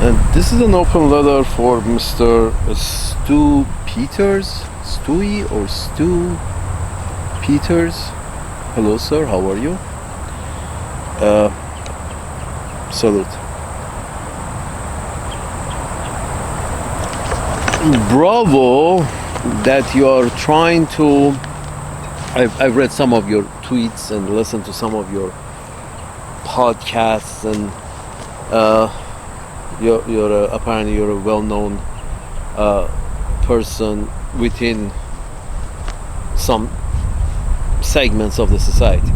And this is an open letter for Mr. Stu Peters. Stewie or Stu Peters. Hello, sir. How are you? Salute. Bravo that you are trying to... I've read some of your tweets and listened to some of your podcasts, and apparently you're a well-known person within some segments of the society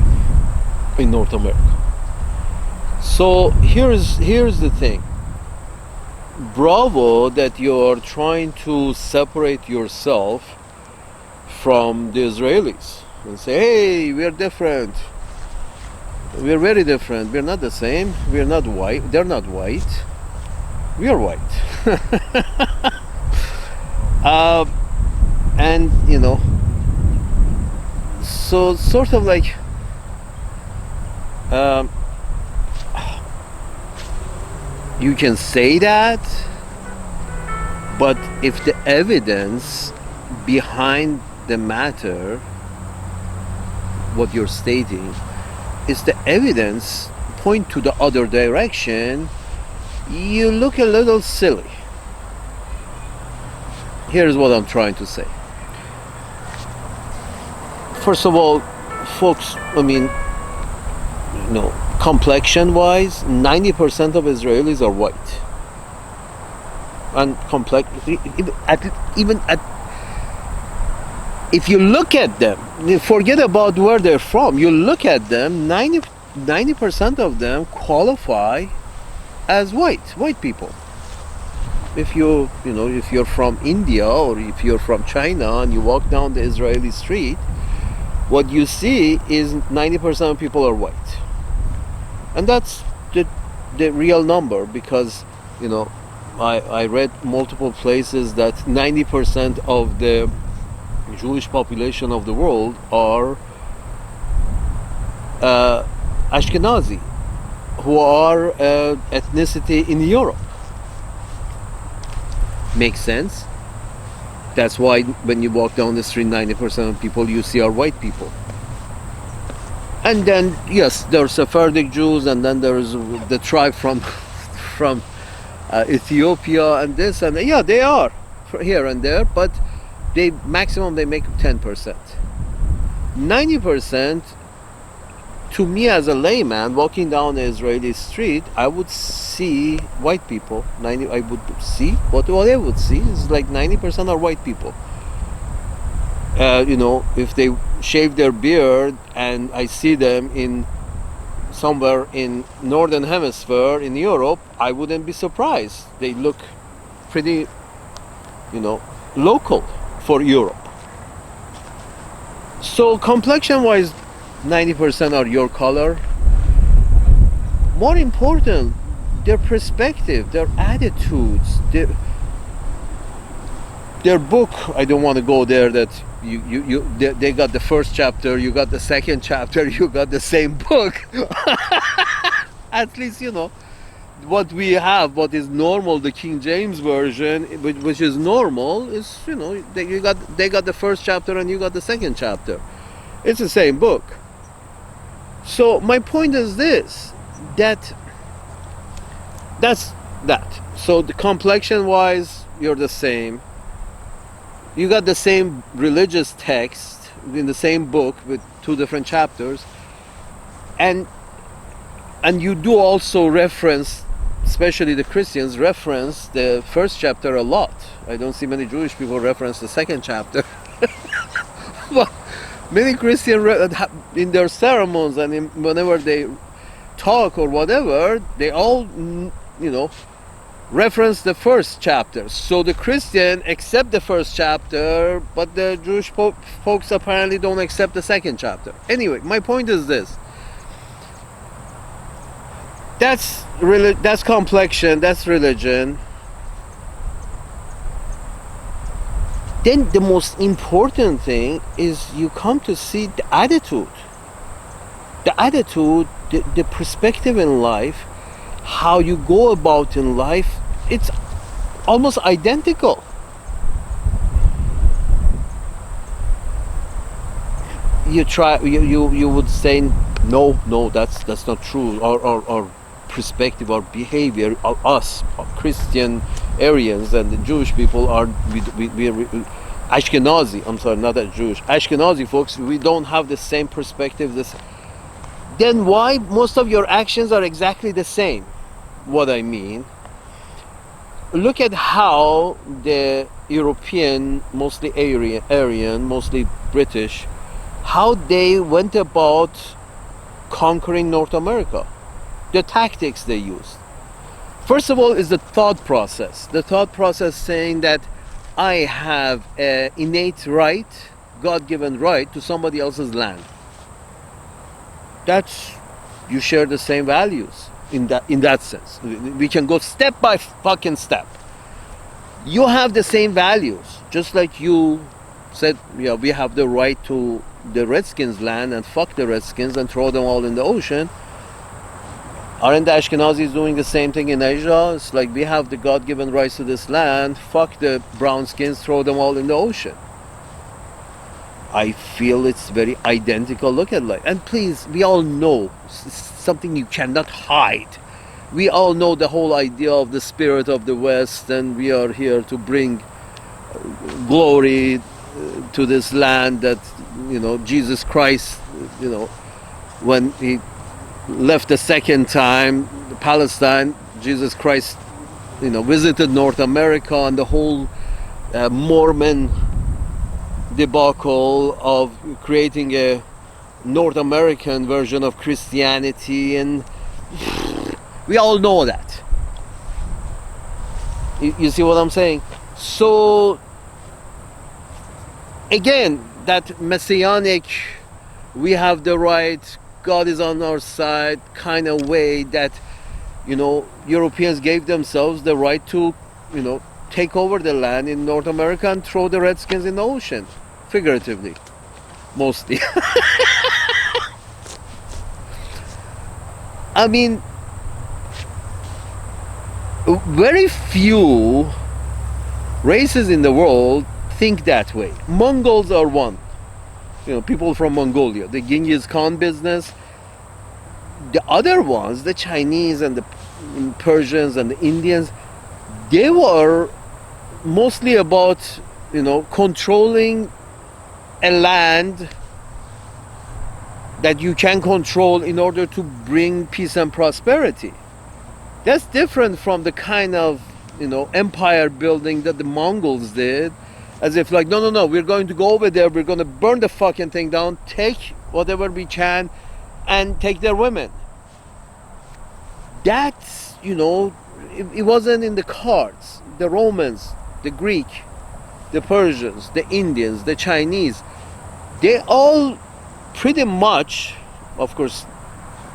in North America. So here's the thing. Bravo that you're trying to separate yourself from the Israelis and say, hey, we're different. We're very different. We're not the same. We're not white. They're not white. We are white. And so sort of like you can say that, but if the evidence behind the matter, what you're stating, is the evidence point to the other direction, you look a little silly. Here's what I'm trying to say. First of all, folks, complexion wise, 90% of Israelis are white. And if you look at them, forget about where they're from, you look at them, 90% of them qualify as white people. If if you're from India or if you're from China and you walk down the Israeli street, what you see is 90% of people are white. And that's the real number, because I read multiple places that 90% of the Jewish population of the world are Ashkenazi, who are ethnicity in Europe. Makes sense? That's why when you walk down the street, 90% of people you see are white people. And then, yes, there are Sephardic Jews, and then there's the tribe from Ethiopia and this, and yeah, they are here and there, but they make 10%. 90%, to me as a layman walking down the Israeli street, I would see white people. I would see what I would see is like 90% are white people. If they shave their beard and I see them in somewhere in northern hemisphere in Europe, I wouldn't be surprised. They look pretty local for Europe. So complexion wise, 90% are your color. More important, their perspective, their attitudes, their book. I don't want to go there. That they got the first chapter, you got the second chapter, you got the same book. At least what we have, what is normal, the King James version, which is normal, is they got the first chapter and you got the second chapter. It's the same book. So my point is this, that's that. So the complexion wise, you're the same. You got the same religious text in the same book with two different chapters, and you do also reference, especially the Christians reference the first chapter a lot. I don't see many Jewish people reference the second chapter. But many Christians in their sermons and whenever they talk or whatever, they all reference the first chapter. So the Christian accept the first chapter, but the Jewish folks apparently don't accept the second chapter. Anyway, my point is this. That's complexion, that's religion. Then the most important thing is you come to see the attitude. The perspective in life, how you go about in life, it's almost identical. You would say no, that's not true. Our perspective, our behavior, us Christian Aryans and the Jewish people are we Ashkenazi, I'm sorry, not that Jewish, Ashkenazi folks, we don't have the same perspective. Then why most of your actions are exactly the same? What I mean, look at how the European, mostly Aryan, mostly British, how they went about conquering North America. The tactics they used. First of all is the thought process. The thought process saying that I have an innate right, God-given right to somebody else's land. That's, you share the same values in that sense. We can go step by fucking step. You have the same values, just like you said, yeah, we have the right to the Redskins' land and fuck the Redskins and throw them all in the ocean. Aren't the Ashkenazis doing the same thing in Asia? It's like, we have the God-given rights to this land, fuck the brown skins, throw them all in the ocean. I feel it's very identical look at life. And please, we all know, something you cannot hide. We all know the whole idea of the spirit of the West, and we are here to bring glory to this land that, Jesus Christ, when he left the second time, Palestine, Jesus Christ, visited North America, and the whole Mormon debacle of creating a North American version of Christianity, and we all know that. You see what I'm saying? So again, that messianic, we have the right, God is on our side kind of way that, Europeans gave themselves the right to, take over the land in North America and throw the Redskins in the ocean, figuratively, mostly. I mean, very few races in the world think that way. Mongols are one. People from Mongolia, the Genghis Khan business. The other ones, the Chinese and the Persians and the Indians, they were mostly about, controlling a land that you can control in order to bring peace and prosperity. That's different from the kind of, empire building that the Mongols did, as if like, no, we're going to go over there, we're going to burn the fucking thing down, take whatever we can, and take their women. That's, it wasn't in the cards. The Romans, the Greek, the Persians, the Indians, the Chinese, they all pretty much, of course,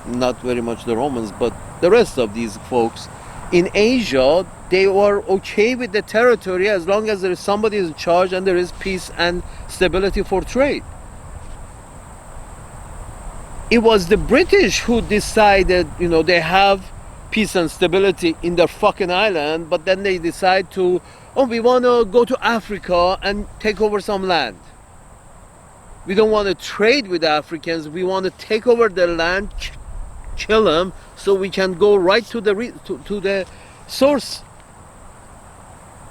not very much the Romans, but the rest of these folks in Asia, they were okay with the territory as long as there is somebody in charge and there is peace and stability for trade. It was the British who decided, they have peace and stability in their fucking island, but then they decide to, we want to go to Africa and take over some land. We don't want to trade with Africans, we want to take over their land, kill them, so we can go right to the source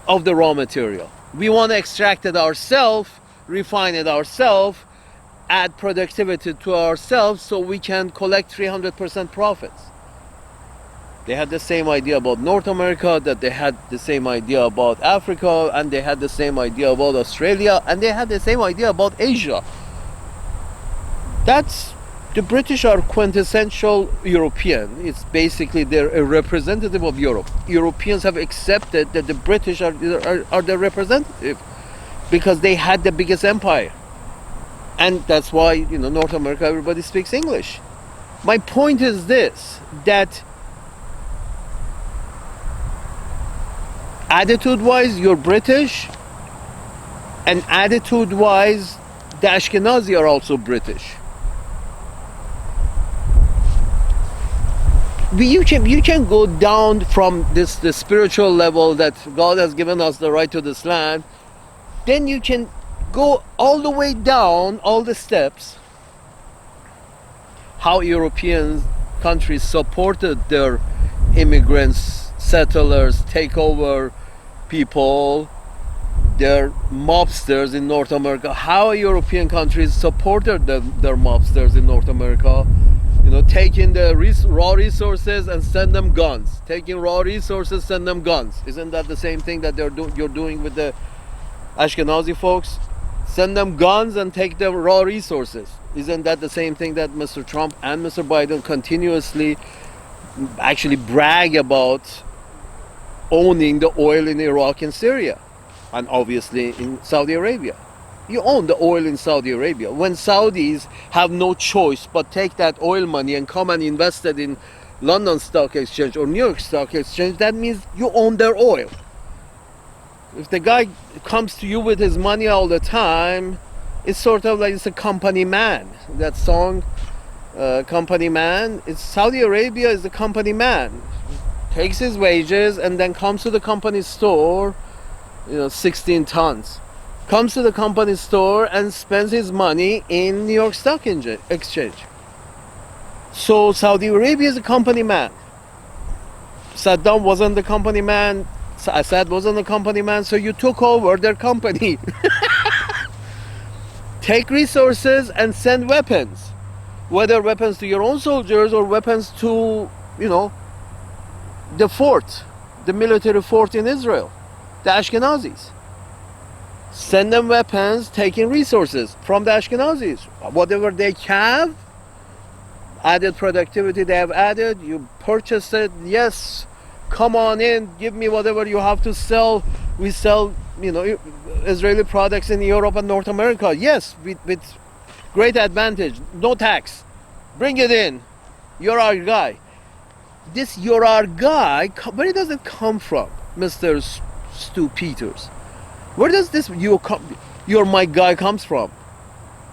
of the raw material. We want to extract it ourselves, refine it ourselves, add productivity to ourselves so we can collect 300% profits. They had the same idea about North America, that they had the same idea about Africa, and they had the same idea about Australia, and they had the same idea about Asia. The British are quintessential European. It's basically they're a representative of Europe. Europeans have accepted that the British are the representative because they had the biggest empire. And that's why, North America, everybody speaks English. My point is this, that attitude-wise, you're British, and attitude-wise, the Ashkenazi are also British. you can go down from the spiritual level that God has given us the right to this land. Then you can go all the way down all the steps. How European countries supported their immigrants, settlers, takeover people, their mobsters in North America. How European countries supported their mobsters in North America. Taking the raw resources and send them guns. Taking raw resources, send them guns. Isn't that the same thing that you're doing with the Ashkenazi folks? Send them guns and take the raw resources. Isn't that the same thing that Mr. Trump and Mr. Biden continuously actually brag about owning the oil in Iraq and Syria? And obviously in Saudi Arabia. You own the oil in Saudi Arabia. When Saudis have no choice but take that oil money and come and invest it in London Stock Exchange or New York Stock Exchange, that means you own their oil. If the guy comes to you with his money all the time, it's sort of like it's a company man. That song, Company Man, it's Saudi Arabia is the company man. Takes his wages and then comes to the company store, 16 tons. Comes to the company store and spends his money in New York Stock Exchange. So Saudi Arabia is a company man. Saddam wasn't the company man. Assad wasn't the company man. So you took over their company. Take resources and send weapons. Whether weapons to your own soldiers or weapons to, the fort, the military fort in Israel, the Ashkenazis. Send them weapons, taking resources from the Ashkenazis. Whatever they have, added productivity they have added, you purchase it, yes, come on in, give me whatever you have to sell. We sell, Israeli products in Europe and North America, yes, with great advantage, no tax. Bring it in, you're our guy. This you're our guy, where does it come from, Mr. Stu Peters? Where does this you're my guy comes from?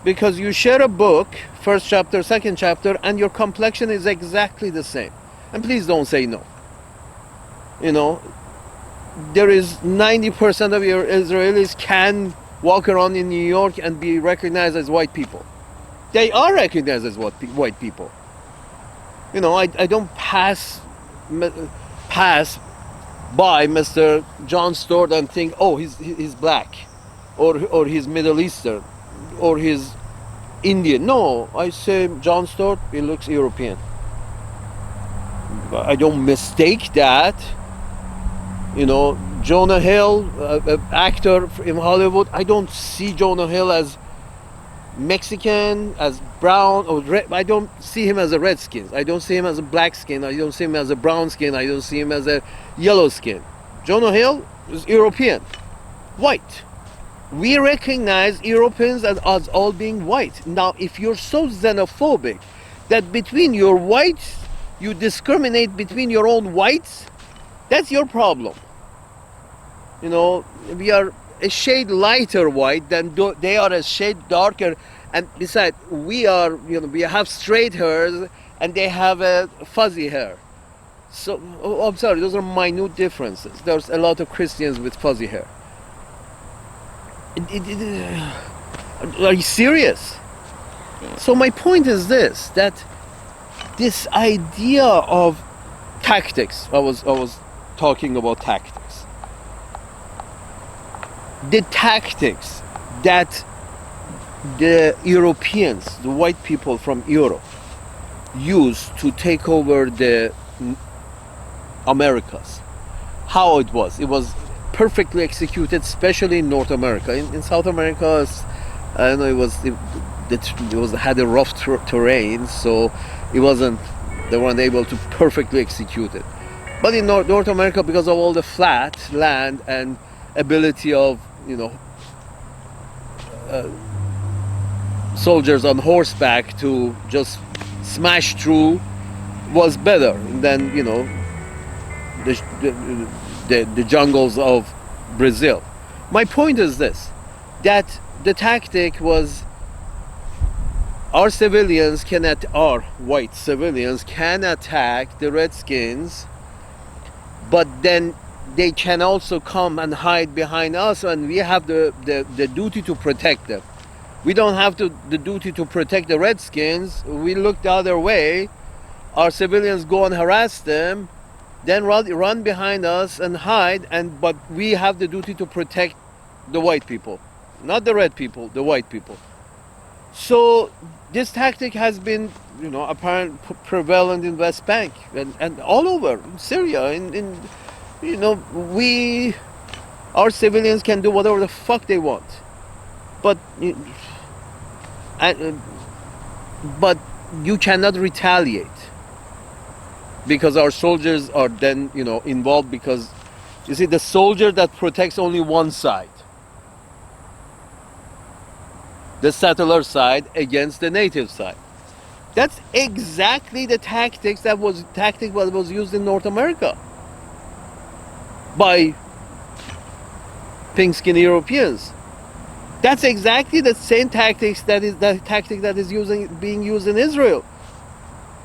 Because you share a book, first chapter, second chapter, and your complexion is exactly the same. And please don't say no. There is 90% of your Israelis can walk around in New York and be recognized as white people. They are recognized as white people. I don't pass by Mr. John Stewart and think, oh, he's black, or he's Middle Eastern, or he's Indian. No, I say John Stewart, he looks European. I don't mistake that. Jonah Hill, actor in Hollywood, I don't see Jonah Hill as Mexican, as brown or red. I don't see him as a redskin. I don't see him as a black skin. I don't see him as a brown skin. I don't see him as a yellow skin. Jonah Hill is European, white. We recognize Europeans as all being white. Now, if you're so xenophobic that between your whites, you discriminate between your own whites, that's your problem. We are a shade lighter white than they are a shade darker, and besides we have straight hairs and they have a fuzzy hair. So I'm sorry, those are minute differences. There's a lot of Christians with fuzzy hair. Are you serious? So my point is that this idea of tactics, I was talking about tactics. The tactics that the Europeans, the white people from Europe, used to take over the Americas, how it was perfectly executed, especially in North America. In South America, I know it had a rough terrain, so they weren't able to perfectly execute it. But in North America, because of all the flat land and ability of soldiers on horseback to just smash through, was better than the jungles of Brazil. My point is this, that the tactic was Our civilians our white civilians can attack the Redskins, but then they can also come and hide behind us, and we have the duty to protect them. We don't have the duty to protect the Redskins. We look the other way. Our civilians go and harass them, then run behind us and hide, but we have the duty to protect the white people, not the red people, the white people. So this tactic has been, apparent prevalent in West Bank and all over Syria. Our civilians can do whatever the fuck they want, but but you cannot retaliate because our soldiers are then involved, because you see, the soldier that protects only one side, the settler side against the native side. That's exactly the tactic that was used in North America by pink skin Europeans. That's exactly the same tactic that is being used in Israel.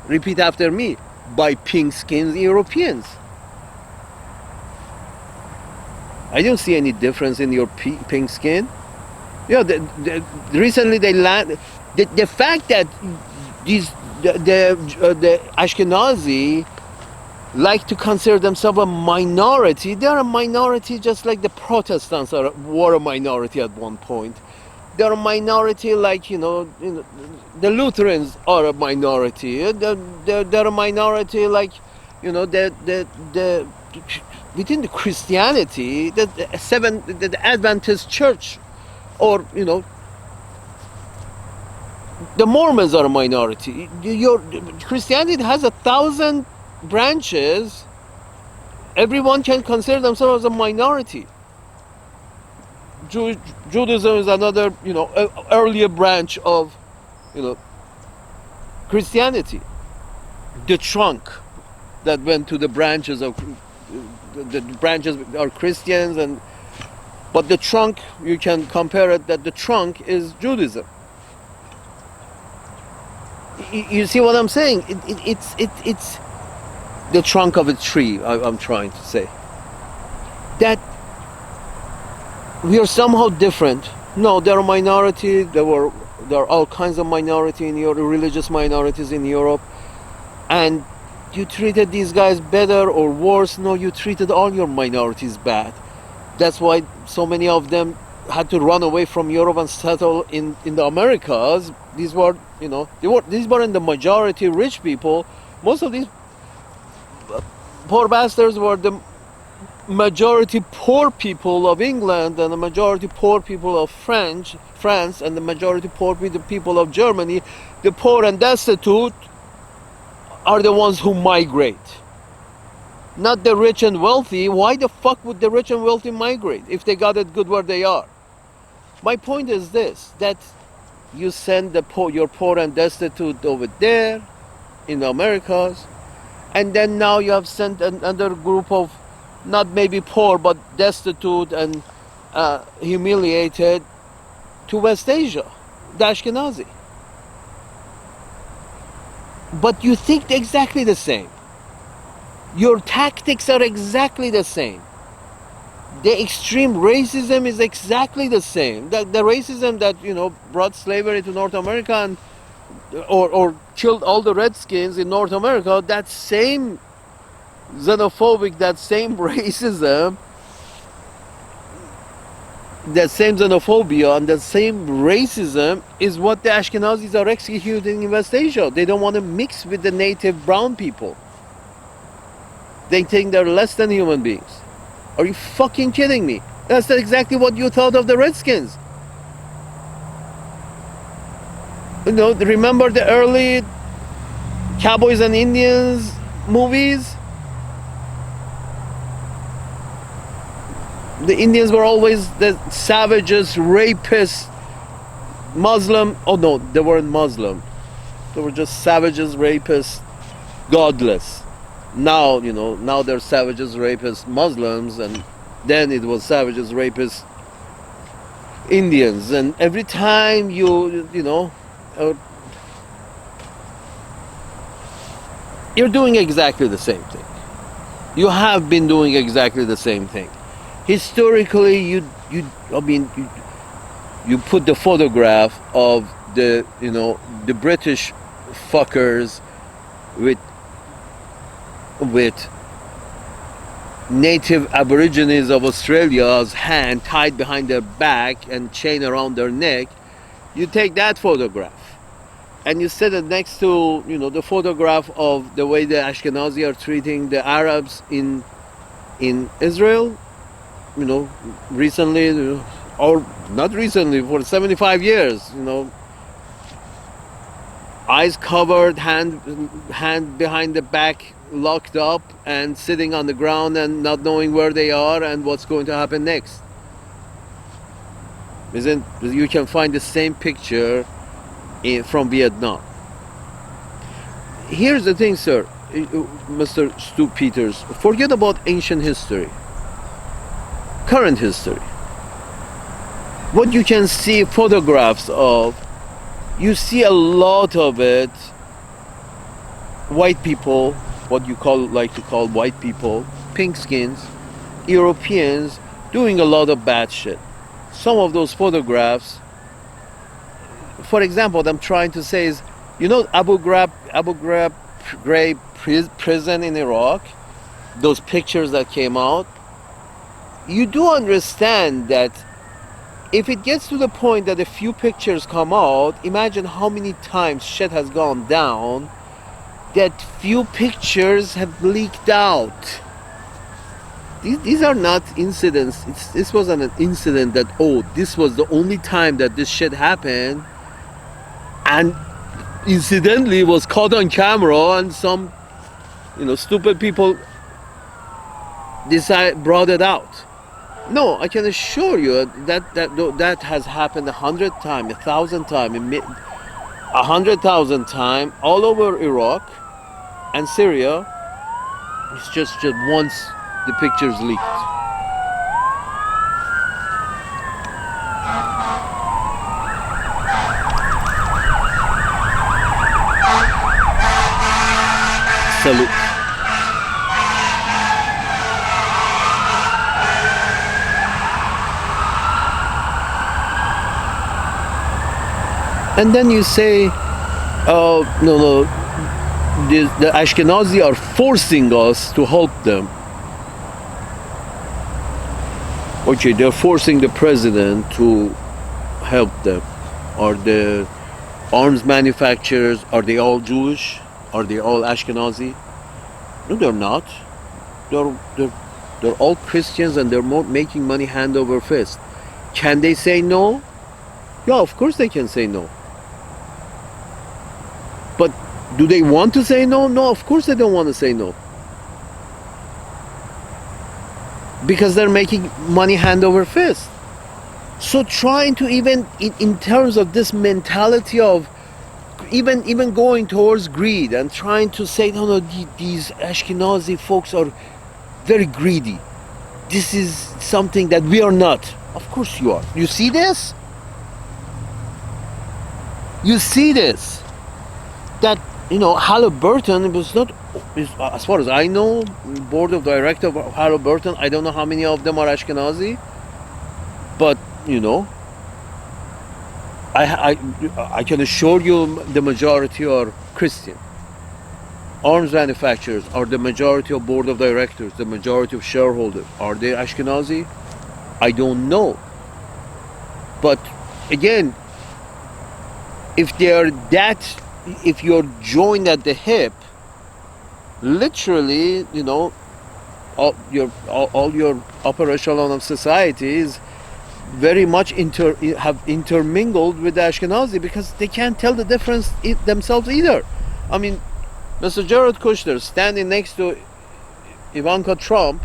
Repeat after me: by pink skinned Europeans. I don't see any difference in your pink skin. Recently they land. The fact that the Ashkenazi like to consider themselves a minority. They are a minority just like the Protestants were a minority at one point. They're a minority like, the Lutherans are a minority. They're a minority like, within the Christianity, the Adventist Church, or, the Mormons are a minority. Your Christianity has 1,000 branches. Everyone can consider themselves a minority. Judaism is another, earlier branch of, Christianity. The trunk that went to the branches of the branches are Christians, but the trunk, you can compare it that the trunk is Judaism. You see what I'm saying? It's the trunk of a tree. I'm trying to say that we are somehow different. No, there are minority. There are all kinds of minority in Europe, religious minorities in Europe, and you treated these guys better or worse. No, you treated all your minorities bad. That's why so many of them had to run away from Europe and settle in the Americas. These were, these weren't the majority rich people. Most of these poor bastards were the majority poor people of England, and the majority poor people of France, and the majority poor people of Germany. The poor and destitute are the ones who migrate, not the rich and wealthy. Why the fuck would the rich and wealthy migrate if they got it good where they are? My point is this, that you send your poor and destitute over there in the Americas, and then now you have sent another group of not maybe poor but destitute and humiliated to West Asia, the Ashkenazi. But you think exactly the same. Your tactics are exactly the same. The extreme racism is exactly the same. The racism that brought slavery to North America and or killed all the Redskins in North America, that same xenophobic, that same racism, that same xenophobia and the same racism is what the Ashkenazis are executing in West Asia. They don't want to mix with the native brown people. They think they're less than human beings. Are you fucking kidding me? That's exactly what you thought of the Redskins. Remember the early Cowboys and Indians movies? The Indians were always the savages, rapists, Muslim. Oh no, they weren't Muslim. They were just savages, rapists, godless. Now, now they're savages, rapists, Muslims, and then it was savages, rapists, Indians. And every time You're doing exactly the same thing. You have been doing exactly the same thing. Historically, you put the photograph of the British fuckers with with native aborigines of Australia's hand tied behind their back and chain around their neck. You take that photograph and you set it next to the photograph of the way the Ashkenazi are treating the Arabs in Israel, recently, or not recently, for 75 years, eyes covered, hand behind the back, locked up, and sitting on the ground and not knowing where they are and what's going to happen next. You can find the same picture from Vietnam. Here's the thing, sir, Mr. Stu Peters. Forget about ancient history. Current history. What you can see photographs of, you see a lot of it. White people, what you like to call white people, pink skins, Europeans doing a lot of bad shit. Some of those photographs, for example, what I'm trying to say is, Abu Ghraib prison in Iraq, those pictures that came out, you do understand that if it gets to the point that a few pictures come out, imagine how many times shit has gone down that few pictures have leaked out. These are not incidents. This wasn't an incident that, this was the only time that this shit happened, and incidentally it was caught on camera and some stupid people brought it out. No, I can assure you that has happened 100 times, 1,000 times, 100,000 times all over Iraq and Syria. It's just once the pictures leaked. Salute. And then you say, no, the Ashkenazi are forcing us to help them. Okay, they're forcing the president to help them. Are the arms manufacturers, are they all Jewish? Are they all Ashkenazi? No, they're not. They're all Christians, and they're making money hand over fist. Can they say no? Yeah, of course they can say no. But do they want to say no? No, of course they don't want to say no. Because they're making money hand over fist. So trying to even, in terms of this mentality of even going towards greed and trying to say, no, these Ashkenazi folks are very greedy. This is something that we are not. Of course you are. You see this? You see this? That, Halliburton was not, as far as I know, board of directors of Halliburton, I don't know how many of them are Ashkenazi, but, I can assure you the majority are Christian. Arms manufacturers are the majority of board of directors, the majority of shareholders. Are they Ashkenazi? I don't know. But again, if you're joined at the hip, literally, all your upper echelon of society is very much have intermingled with the Ashkenazi, because they can't tell the difference themselves either. I mean, Mr. Jared Kushner standing next to Ivanka Trump,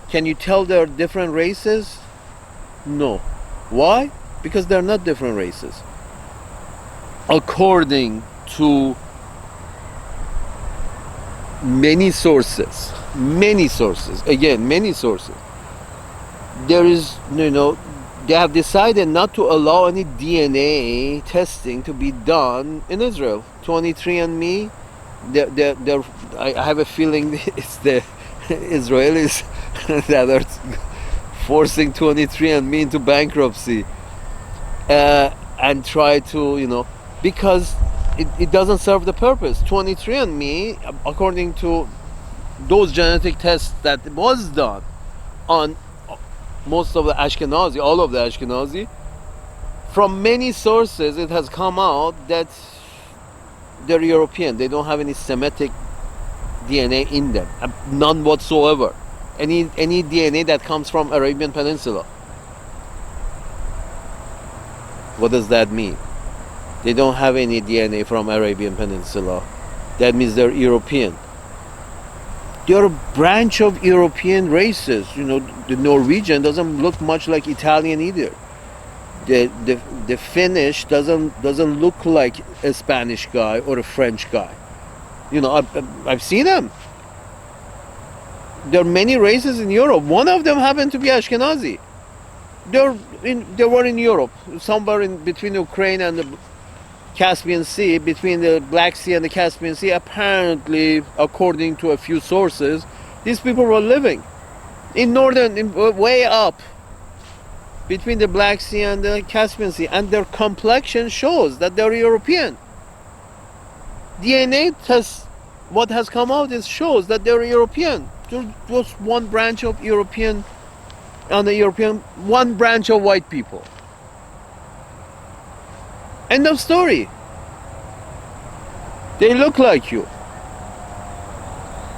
can you tell they're different races? No. Why? Because they're not different races. According to many sources, there is, they have decided not to allow any DNA testing to be done in Israel. 23andMe, they're, I have a feeling it's the Israelis that are forcing 23andMe into bankruptcy, and try to, because it doesn't serve the purpose. 23andMe, according to those genetic tests that was done on most of the Ashkenazi, all of the Ashkenazi, from many sources it has come out that they're European. They don't have any Semitic DNA in them, none whatsoever. Any DNA that comes from Arabian Peninsula. What does that mean? They don't have any DNA from Arabian Peninsula. That means they're European. They're a branch of European races. The Norwegian doesn't look much like Italian either. The Finnish doesn't look like a Spanish guy or a French guy. I've seen them. There are many races in Europe. One of them happened to be Ashkenazi. They were in Europe, somewhere in between Ukraine and the Caspian Sea, between the Black Sea and the Caspian Sea. Apparently, according to a few sources, these people were living in way up between the Black Sea and the Caspian Sea, and their complexion shows that they're European. DNA tests, what has come out shows that they're European. Just one branch of European, one branch of white people. End of story. They look like you.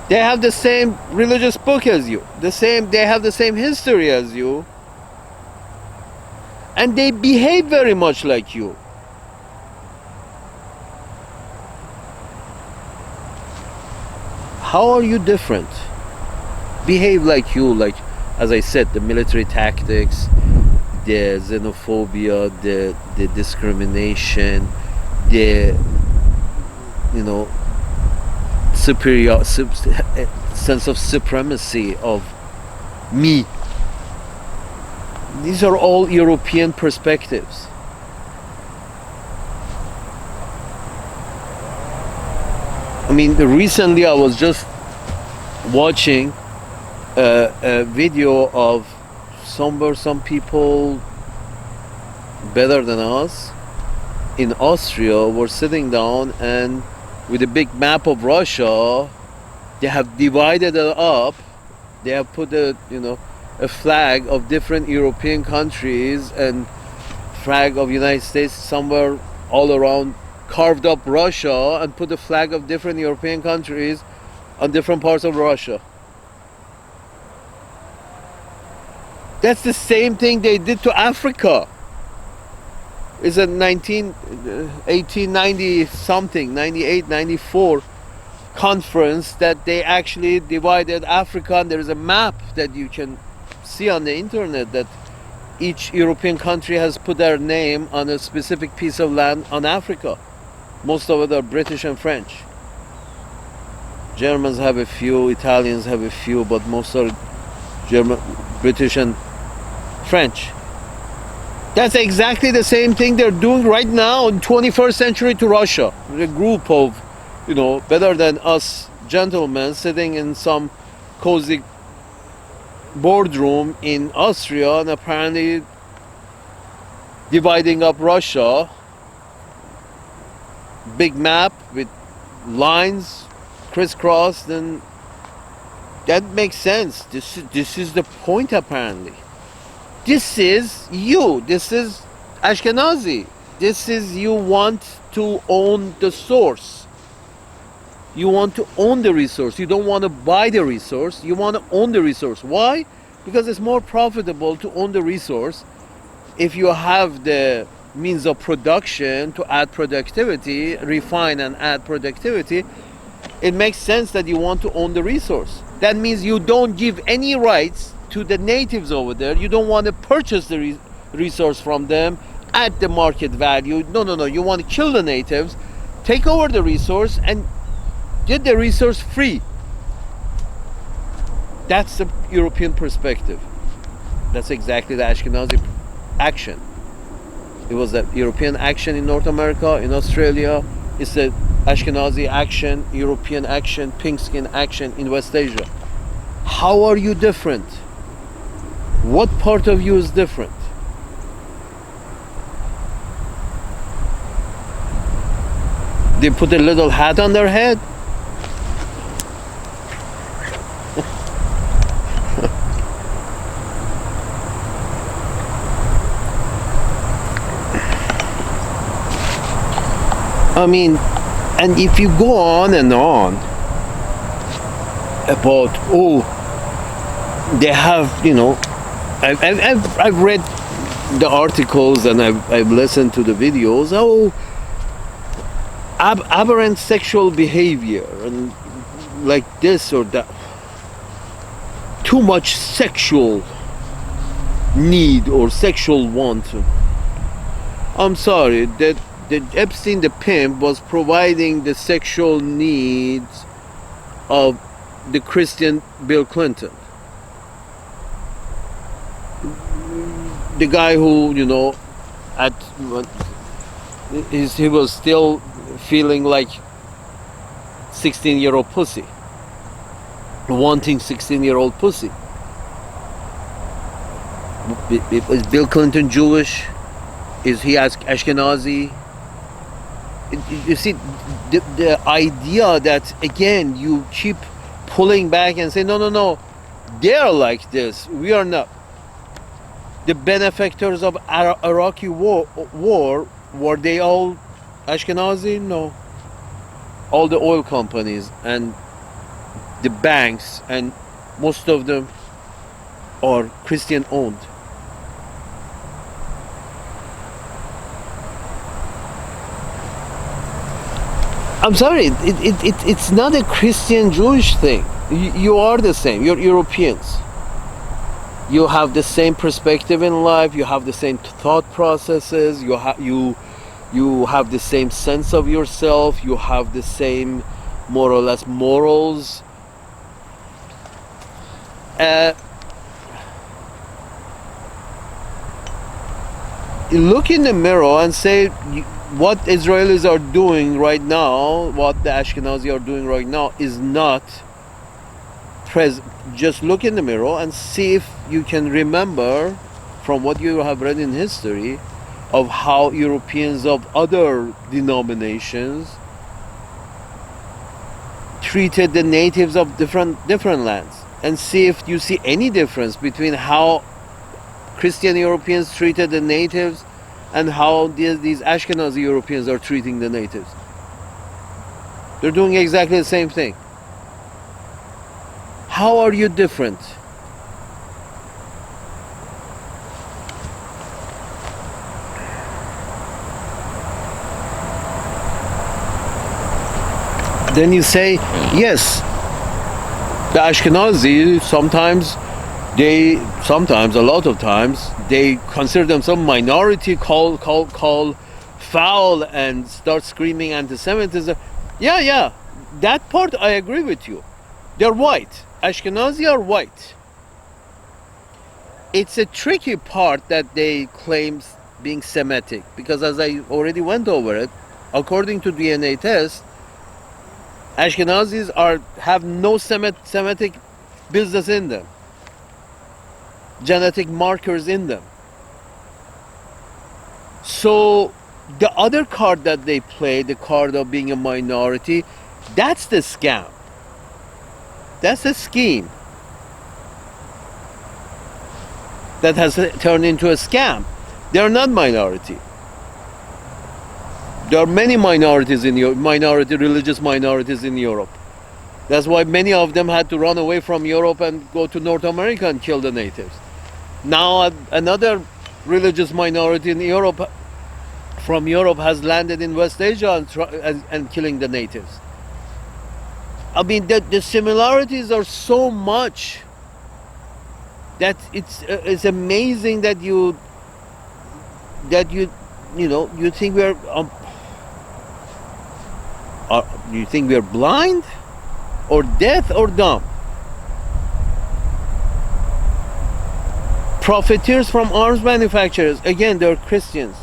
They have the same religious book as you. They have the same history as you. And they behave very much like you. How are you different? Behave like you, like, as I said, the military tactics, the xenophobia, the discrimination, the sense of supremacy of me. These are all European perspectives. I mean, recently I was just watching a video of some people better than us in Austria were sitting down, and with a big map of Russia, they have divided it up. They have put a flag of different European countries and flag of United States somewhere all around, carved up Russia, and put a flag of different European countries on different parts of Russia. That's the same thing they did to Africa. It's a 1890 something, 98, 94 conference that they actually divided Africa, and there is a map that you can see on the internet that each European country has put their name on a specific piece of land on Africa. Most of it are British and French. Germans have a few, Italians have a few, but most are German, British and French. That's exactly the same thing they're doing right now in 21st century to Russia. A group of, better than us gentlemen sitting in some cozy boardroom in Austria and apparently dividing up Russia. Big map with lines crisscrossed, and that makes sense. This is the point apparently. This is you. This is Ashkenazi. This is, you want to own the source. You want to own the resource. You don't want to buy the resource. You want to own the resource. Why? Because it's more profitable to own the resource. If you have the means of production to add productivity, refine and add productivity, it makes sense that you want to own the resource. That means you don't give any rights to the natives over there. You don't want to purchase the resource from them at the market value. No. You want to kill the natives, take over the resource, and get the resource free. That's the European perspective. That's exactly the Ashkenazi action. It was the European action in North America, in Australia. It's the Ashkenazi action, European action, pink skin action in West Asia. How are you different? What part of you is different? They put a little hat on their head? I mean, and if you go on and on about, oh, they have, I've read the articles and I've listened to the videos. Oh, aberrant sexual behavior and like this or that. Too much sexual need or sexual want. I'm sorry, that Epstein the pimp was providing the sexual needs of the Christian Bill Clinton. The guy who, he was still feeling like 16-year-old pussy, wanting 16-year-old pussy. Is Bill Clinton Jewish? Is he Ashkenazi? You see, the idea that, again, you keep pulling back and say, no, they're like this, we are not. The benefactors of Iraqi war, were they all Ashkenazi? No. All the oil companies and the banks, and most of them are Christian owned. I'm sorry, it's not a Christian Jewish thing. You are the same. You're Europeans. You have the same perspective in life. You have the same thought processes. You have the same sense of yourself. You have the same, more or less, morals. Look in the mirror and say, what Israelis are doing right now, what the Ashkenazi are doing right now, is not present. Just look in the mirror and see if you can remember from what you have read in history of how Europeans of other denominations treated the natives of different lands, and see if you see any difference between how Christian Europeans treated the natives and how these Ashkenazi Europeans are treating the natives. They're doing exactly the same thing. How are you different? Then you say, yes, the Ashkenazi a lot of times, they consider themselves minority, call foul and start screaming anti-Semitism. Yeah, that part I agree with you. They're white. Ashkenazi are white. It's a tricky part that they claim being Semitic, because as I already went over it, according to DNA test, Ashkenazis have no Semitic business in them, genetic markers in them. So the other card that they play, the card of being a minority, that's the scam. That's a scheme that has turned into a scam. They are not minority. There are many minorities in Europe, religious minorities in Europe. That's why many of them had to run away from Europe and go to North America and kill the natives. Now another religious minority in Europe, from Europe, has landed in West Asia and killing the natives. I mean, the similarities are so much that it's amazing that you think you think we're blind or deaf or dumb. Profiteers from arms manufacturers, again, they're Christians.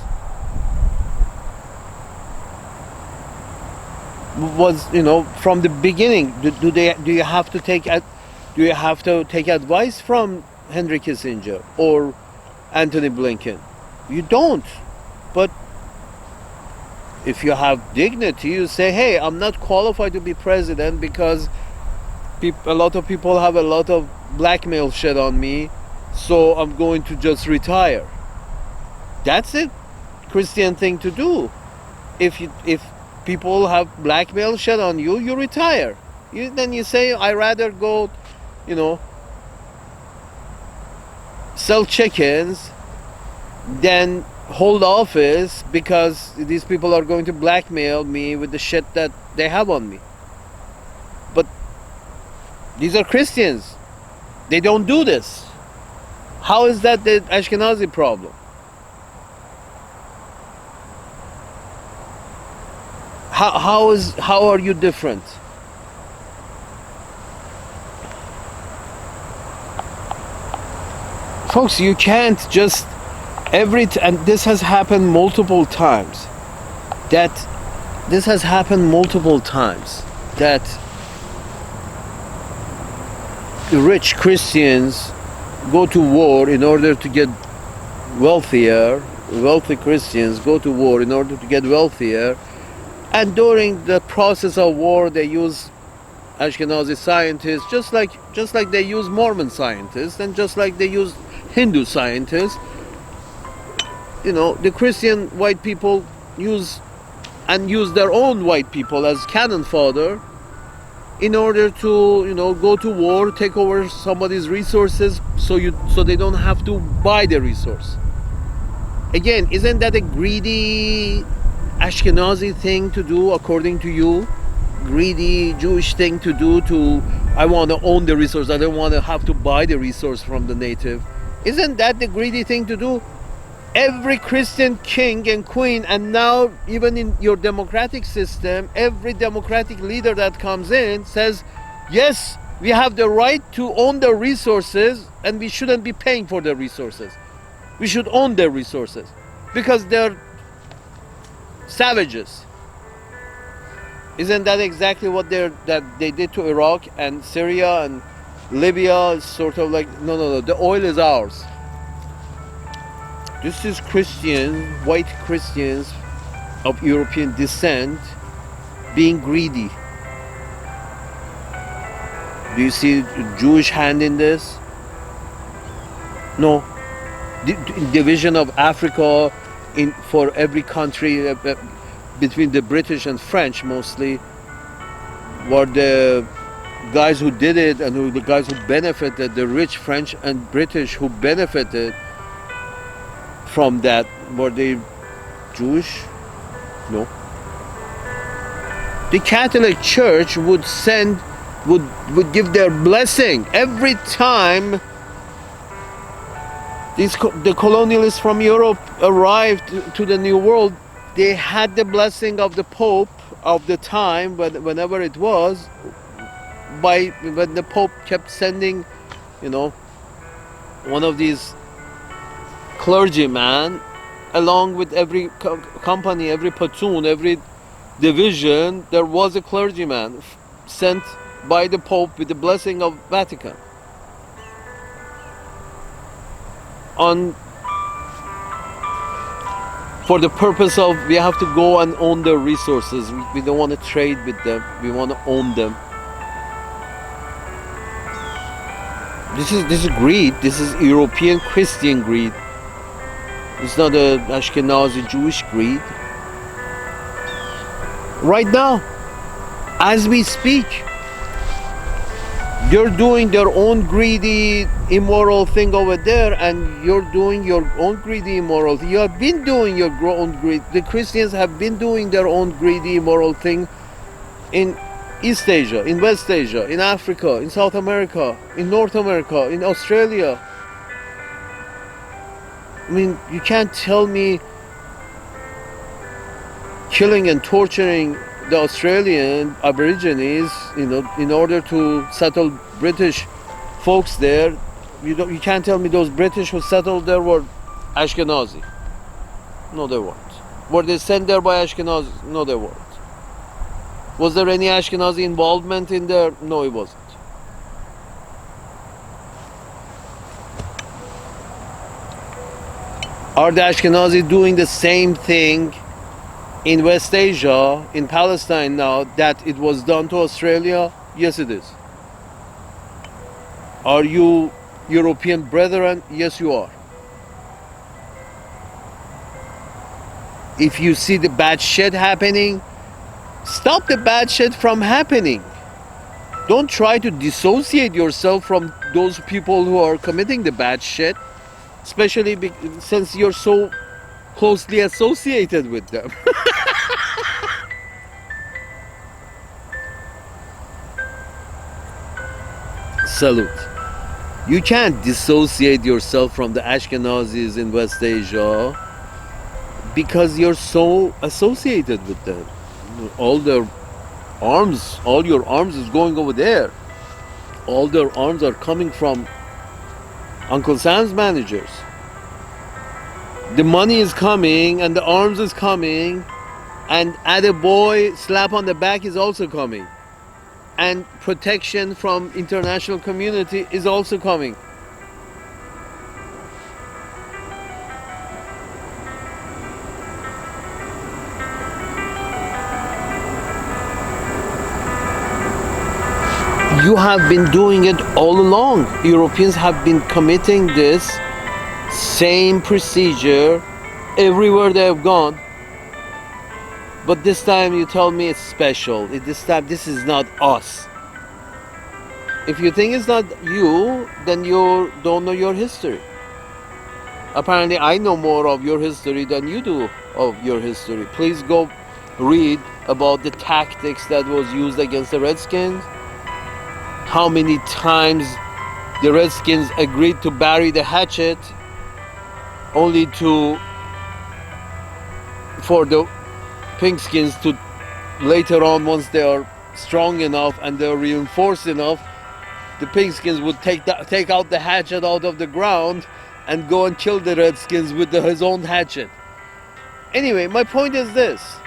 was, from the beginning. Do you have to take advice from Henry Kissinger or Anthony Blinken? You don't. But if you have dignity, you say, hey, I'm not qualified to be president because a lot of people have a lot of blackmail shit on me, so I'm going to just retire. That's it. Christian thing to do. If people have blackmail shit on you, you retire. Then you say, I rather go, sell chickens than hold office because these people are going to blackmail me with the shit that they have on me. But these are Christians. They don't do this. How is that the Ashkenazi problem? How are you different? Folks, you can't just and this has happened multiple times. That the rich Christians go to war in order to get wealthier. Wealthy Christians go to war in order to get wealthier. And during the process of war, they use Ashkenazi scientists, just like they use Mormon scientists, and just like they use Hindu scientists. The Christian white people use their own white people as cannon fodder in order to, go to war, take over somebody's resources, so they don't have to buy the resource. Again, isn't that a greedy Ashkenazi thing to do, according to you? Greedy Jewish thing to do, I want to own the resource, I don't want to have to buy the resource from the native. Isn't that the greedy thing to do? Every Christian king and queen, and now even in your democratic system, every democratic leader that comes in says, yes, we have the right to own the resources, and we shouldn't be paying for the resources. We should own their resources because they're savages. Isn't that exactly what they did to Iraq and Syria and Libya? Is sort of like, no, the oil is ours. This is white Christians of European descent being greedy. Do you see Jewish hand in this? No. The division of Africa for every country between the British and French mostly were the guys who did it, and the guys who benefited, the rich French and British who benefited from that. Were they Jewish? No. The Catholic Church would give their blessing every time the colonialists from Europe arrived to the New World. They had the blessing of the Pope of the time, but whenever it was, when the Pope kept sending, one of these clergymen along with every company, every platoon, every division, there was a clergyman sent by the Pope with the blessing of Vatican for the purpose of, we have to go and own their resources. We don't want to trade with them. We want to own them. This is greed. This is European Christian greed. It's not a Ashkenazi Jewish greed. Right now, as we speak, they're doing their own greedy, immoral thing over there, and you're doing your own greedy, immoral thing. You have been doing your own greed. The Christians have been doing their own greedy, immoral thing in East Asia, in West Asia, in Africa, in South America, in North America, in Australia. I mean, you can't tell me killing and torturing the Australian Aborigines, in order to settle British folks there. You can't tell me those British who settled there were Ashkenazi. No, they weren't. Were they sent there by Ashkenazi? No, they weren't. Was there any Ashkenazi involvement in there? No, it wasn't. Are the Ashkenazi doing the same thing in West Asia, in Palestine now, that it was done to Australia? Yes, it is. Are you European brethren? Yes, you are. If you see the bad shit happening, stop the bad shit from happening. Don't try to dissociate yourself from those people who are committing the bad shit, especially since you're so closely associated with them. Salute. You can't dissociate yourself from the Ashkenazis in West Asia because you're so associated with them. All their arms, all your arms is going over there. All their arms are coming from Uncle Sam's managers. The money is coming and the arms is coming, and add boy slap on the back is also coming, and protection from international community is also coming. You have been doing it all along. Europeans have been committing this same procedure everywhere they have gone. But this time you tell me it's special. This time this is not us. If you think it's not you, then you don't know your history. Apparently I know more of your history than you do of your history. Please go read about the tactics that was used against the Redskins. How many times the Redskins agreed to bury the hatchet only for the Pinkskins to later on, once they are strong enough and they're reinforced enough, the Pinkskins would take out the hatchet out of the ground and go and kill the Redskins with his own hatchet. Anyway, my point is this.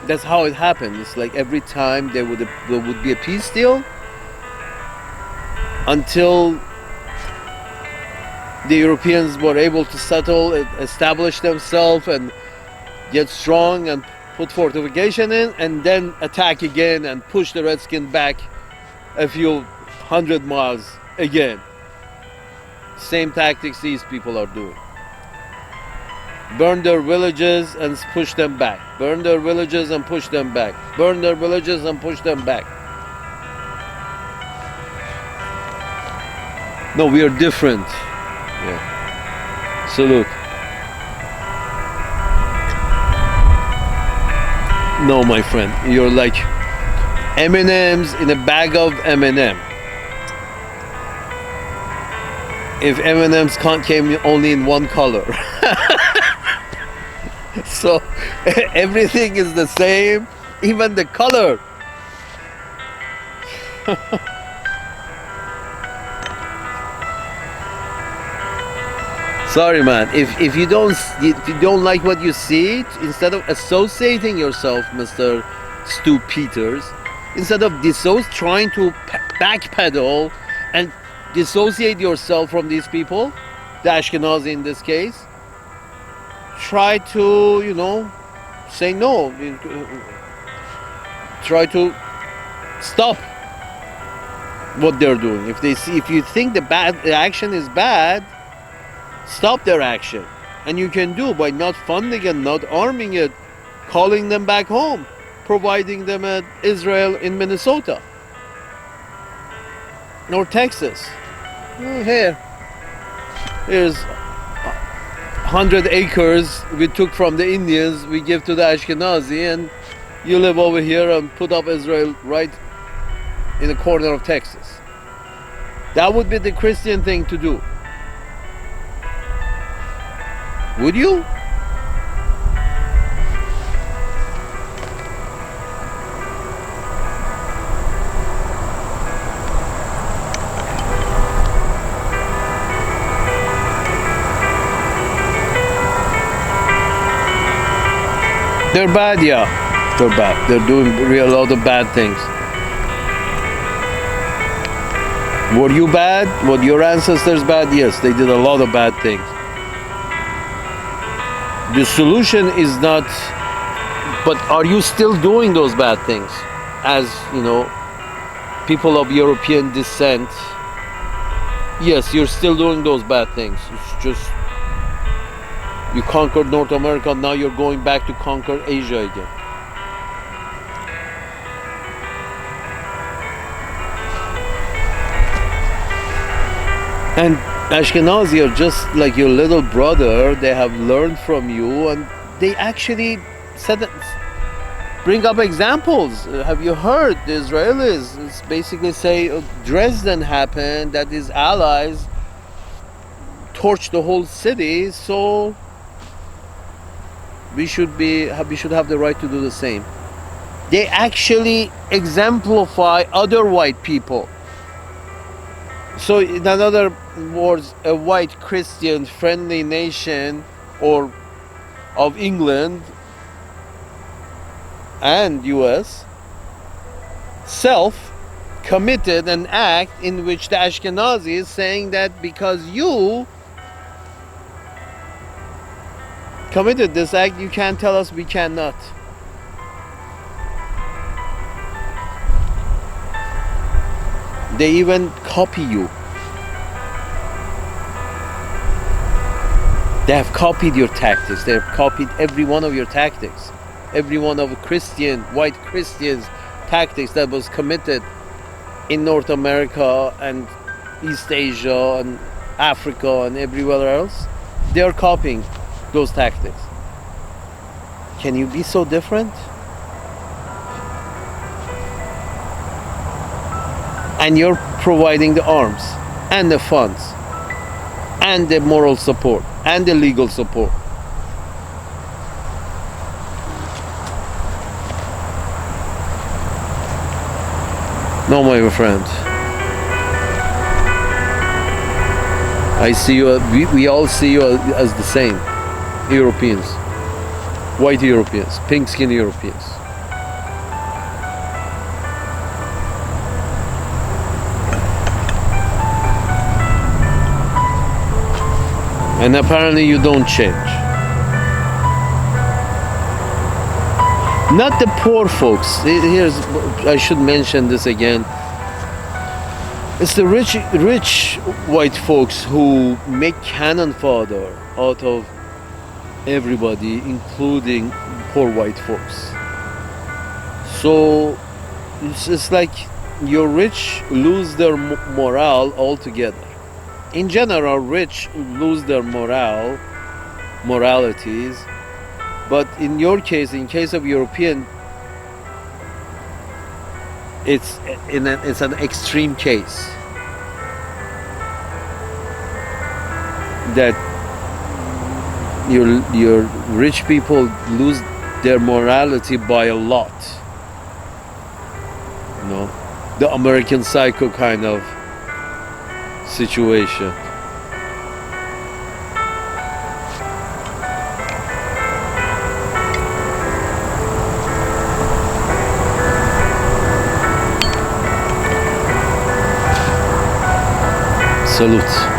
That's how it happened. It's like every time there would be a peace deal until the Europeans were able to settle, establish themselves and get strong and put fortification in, and then attack again and push the Redskin back a few 100 miles again. Same tactics these people are doing. Burn their villages and push them back. Burn their villages and push them back. Burn their villages and push them back. No, we are different. Yeah. Salute. No, my friend, you're like M&Ms in a bag of M&M. If M&Ms came only in one color. So everything is the same, even the color. Sorry, man. If you don't like what you see, instead of associating yourself, Mr. Stu Peters, instead of trying to backpedal and dissociate yourself from these people, the Ashkenazi in this case, try to, say no. Try to stop what they're doing. If you think the action is bad, stop their action. And you can do by not funding it, not arming it, calling them back home, providing them at Israel in Minnesota or Texas. Here's 100 acres we took from the Indians, we give to the Ashkenazi, and you live over here and put up Israel right in the corner of Texas. That would be the Christian thing to do. Would you? They're bad, yeah. They're bad. They're doing a lot of bad things. Were you bad? Were your ancestors bad? Yes, they did a lot of bad things. The solution is not, but are you still doing those bad things? As you know, people of European descent, yes, you're still doing those bad things. It's just you conquered North America, now you're going back to conquer Asia again. And Ashkenazi are just like your little brother. They have learned from you, and they actually bring up examples. Have you heard the Israelis basically say Dresden happened, that his allies torched the whole city, so we should have the right to do the same. They actually exemplify other white people. So in other words, a white Christian friendly nation or of England and US committed an act in which the Ashkenazi is saying that because you committed this act, you can't tell us we cannot. They even copy you. They have copied your tactics. They have copied every one of your tactics. Every one of white Christians' tactics that was committed in North America and East Asia and Africa and everywhere else. They are copying those tactics. Can you be so different? And you're providing the arms and the funds and the moral support and the legal support. No, my friend. I see you. We all see you as the same. Europeans, white Europeans, pink-skinned Europeans. And apparently you don't change. Not the poor folks. I should mention this again. It's the rich white folks who make cannon fodder out of everybody, including poor white folks. So it's like your rich lose their morale altogether. In general, rich lose their moralities, but in your case, in case of European, it's an extreme case that your rich people lose their morality by a lot. You know, the American Psycho kind of situation. Salute.